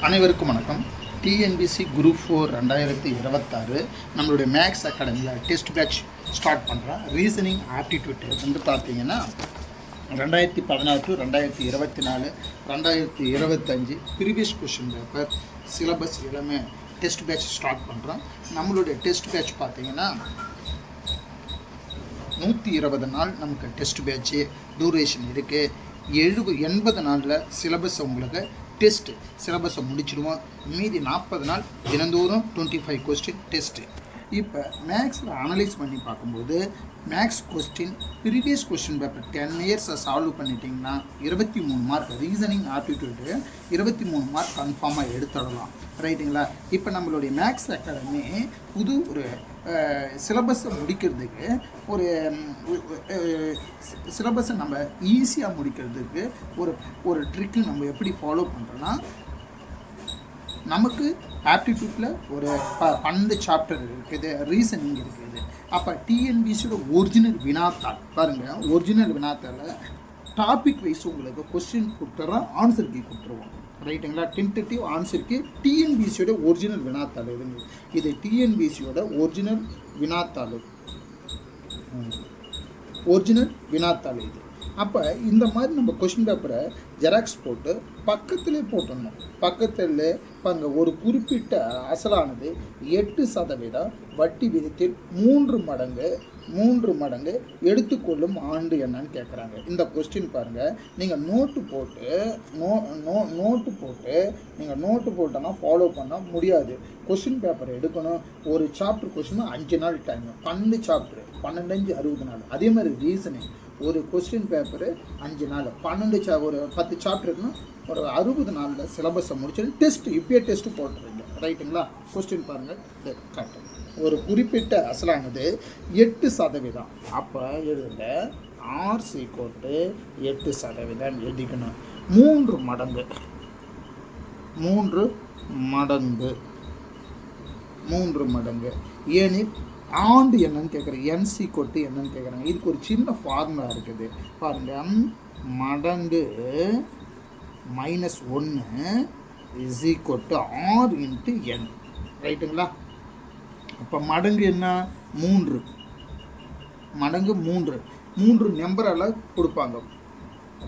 அனைவருக்கும் வணக்கம். TNPSC group 4 2026 நம்மளுடைய மேக்ஸ் அகாடமியில் டெஸ்ட் பேட்ச் ஸ்டார்ட் பண்ணுறோம். ரீசனிங் ஆப்டிடியூட் வந்து பார்த்தீங்கன்னா 2016 to 2024 2025 previous question paper syllabus எல்லாமே டெஸ்ட் பேட்ச் ஸ்டார்ட் பண்ணுறோம். நம்மளுடைய டெஸ்ட் பேட்ச் பார்த்தீங்கன்னா 120 நாள் நமக்கு டெஸ்ட் பேட்ச்சு டூரேஷன் இருக்குது. 80 நாளில் சிலபஸ் உங்களுக்கு டெஸ்ட் சிலபஸை முடிச்சிடுவோம். மீதி 40 நாள் தினந்தோறும் 25 கொஸ்டின் டெஸ்ட்டு. இப்போ மேக்ஸில் அனலைஸ் பண்ணி பார்க்கும்போது maths question previous question paper 10 இயர்ஸை சால்வ் பண்ணிட்டிங்கன்னா 23 மார்க், ரீசனிங் ஆப்டிடியூடு 23 மார்க் கன்ஃபார்மாக எடுத்துடலாம். ரைட்டுங்களா? இப்போ நம்மளுடைய மேக்ஸ் அகாடமி புது ஒரு சிலபஸை முடிக்கிறதுக்கு சிலபஸை நம்ம ஈஸியாக முடிக்கிறதுக்கு ஒரு ட்ரிக்கு நம்ம எப்படி ஃபாலோ பண்ணுறோன்னா, நமக்கு ஆப்டிடியூட்டில் ஒரு 12 சாப்டர் இருக்குது, ரீசனிங் இருக்குது. அப்போ டிஎன்பிசியோட ஒரிஜினல் வினாத்தாள் பாருங்கள். ஒரிஜினல் வினாத்தாளில் டாபிக் வைஸ் உங்களுக்கு கொஸ்டின் கொடுத்துட்றோம், ஆன்சர் கீ கொடுத்துருவோம். ரைட்டுங்களா? டென்டேட்டிவ் ஆன்சருக்கு டிஎன்பிசியோட ஒரிஜினல் வினாத்தாள் இதுங்க. இது டிஎன்பிசியோட ஒரிஜினல் வினாத்தாள் இது. அப்போ இந்த மாதிரி நம்ம கொஷின் பேப்பரை ஜெராக்ஸ் போட்டு பக்கத்திலே போட்டுடணும். பக்கத்தில் பாருங்க, ஒரு குறிப்பிட்ட அசலானது 8% வட்டி விதத்தில் 3 மடங்கு எடுத்துக்கொள்ளும் ஆண்டு என்னன்னு கேட்குறாங்க. இந்த கொஸ்டின் பாருங்கள். நீங்கள் நோட்டு போட்டோன்னா ஃபாலோ பண்ண முடியாது. கொஸ்டின் பேப்பர் எடுக்கணும். ஒரு சாப்டர் கொஸ்டின் 5 நாள் டைம், 12 சாப்டர் 12 60 நாள். அதே மாதிரி ரீசனிங் ஒரு கொஸ்டின் பேப்பரு 5 நாள், ஒரு 10 சாப்டர்னா ஒரு 60 நாளில் சிலபஸை முடிச்சு டெஸ்ட் இப்பயே டெஸ்ட்டு போட்டுருங்க. ரைட்டுங்களா? கொஸ்டின் பாருங்கள். கரெக்ட். ஒரு குறிப்பிட்ட அசலானது 8%. அப்போ எழுதுங்க, ஆர் சீக்கோட்டு 8% எழுதிக்கணும். 3 மடங்கு ஏனில் ஆண்டு என்னன்னு கேட்குறேன், என்சி கொட்டு என்னன்னு கேட்குறாங்க. இதுக்கு ஒரு சின்ன ஃபார்முலா இருக்குது பாருங்கள். மடங்கு -1 is equal to r into n. ரைட்டுங்களா? அப்போ மடங்கு என்ன? 3 மடங்கு 3 நம்பரால் கொடுப்பாங்க.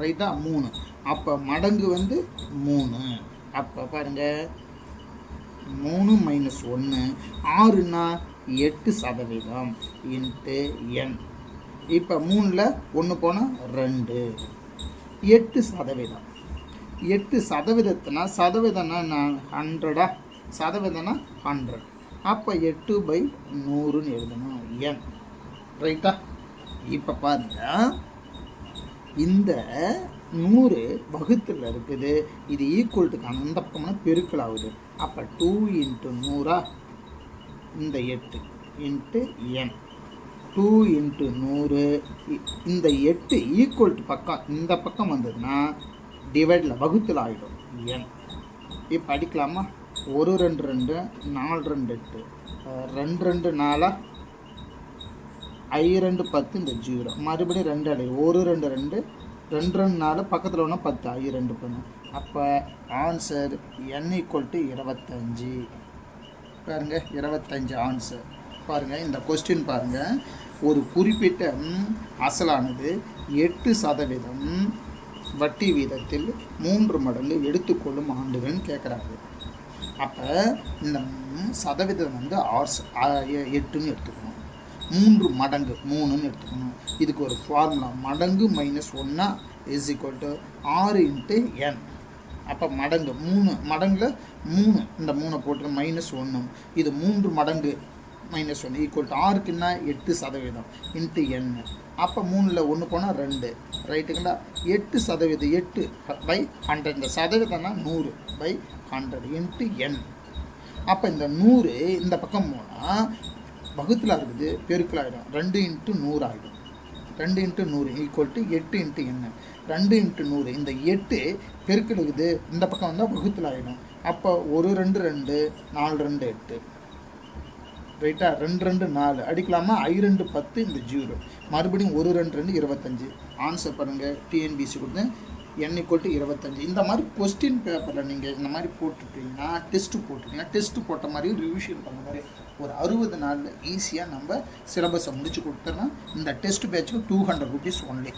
ரைட்டா? 3. அப்போ மடங்கு வந்து 3. அப்போ பாருங்கள், 3 - 1 6ன்னா 8% இன்ட்டு என். இப்போ 3ல் 1 போனால் 2, 8%. 8%னா சதவீதம்னா 100. சதவீதம்னா 100. அப்போ 8/100ன்னு எழுதணும் என். ரைட்டா? இப்போ பாருங்க, இந்த 100 வகுத்தில் இருக்குது. இது ஈக்குவல்ட்டுக்கான இந்த பக்கம்னா பெருக்கல் ஆகுது. அப்போ 2 × 100 இந்த 8 இன்ட்டு என். 2 × 100 இந்த 8 ஈக்குவல்ட்டு பக்கம் இந்த பக்கம் வந்ததுன்னா டிவைடில் வகுத்தில் ஆகிடும் என். இப்போ அடிக்கலாமா? 1 2 2 4 2 8 2 2 4 I 2 10 இந்த 0 மறுபடியும் 2 அடி 1 2 2 2 2 4 பக்கத்தில் ஒன்று 10 I 2 10. அப்போ ஆன்சர் n = 25. பாருங்கள், 25 ஆன்சர். பாருங்கள், இந்த கொஸ்டின் பாருங்கள். ஒரு குறிப்பிட்ட அசலானது 8% வட்டி வீதத்தில் 3 மடங்கு எடுத்துக்கொள்ளும் ஆண்டுகள்னு கேட்குறாங்க. அப்போ இந்த சதவீதம் வந்து 8ன்னு எடுத்துக்கணும். 3 மடங்கு 3ன்னு எடுத்துக்கணும். இதுக்கு ஒரு ஃபார்முலா, மடங்கு -1 is equal to 6 into n. அப்போ மடங்கு 3 மடங்கில் 3 இந்த 3 போட்டு -1 இது 3 மடங்கு -1 ஈக்குவல் டு 6க்குன்னா 8% இன்ட்டு என். அப்போ 3ல் 1 போனால் 2. ரைட்டுங்களா? 8% 8/100. இந்த சதவீதம்னா 100/100 இன்ட்டு என். அப்போ இந்த 100 இந்த பக்கம் போனால் வகுத்தில் இருக்குது, பெருக்கலாகிடும். 2 × 100 ஆகிடும். 2 × 100 ஈக்குவல் டு 8 இன்ட்டு என். 2 × 100 இந்த 8 பெருக்கல் இருக்குது, இந்த பக்கம் வந்தால் வகுத்தில் ஆகிடும். அப்போ 1 2 2 4 2 8. ரைட்டா? 2 2 4 அடிக்கலாமா? I 2 10 இந்த 0 மறுபடியும் 1 2 2 25. ஆன்சர் பாருங்கள். டிஎன்பிசி கொடுத்து n = 25. இந்த மாதிரி கொஸ்டின் பேப்பரில் நீங்கள் இந்த மாதிரி போட்டுட்டீங்கன்னா டெஸ்ட்டு போட்ட மாதிரி ரிவிஷன் பண்ண மாதிரி ஒரு 60 நாளில் ஈஸியாக நம்ம சிலபஸை முடிச்சு கொடுத்துறோம். இந்த டெஸ்ட் பேட்சுக்கு 200 rupees ஒன்லி.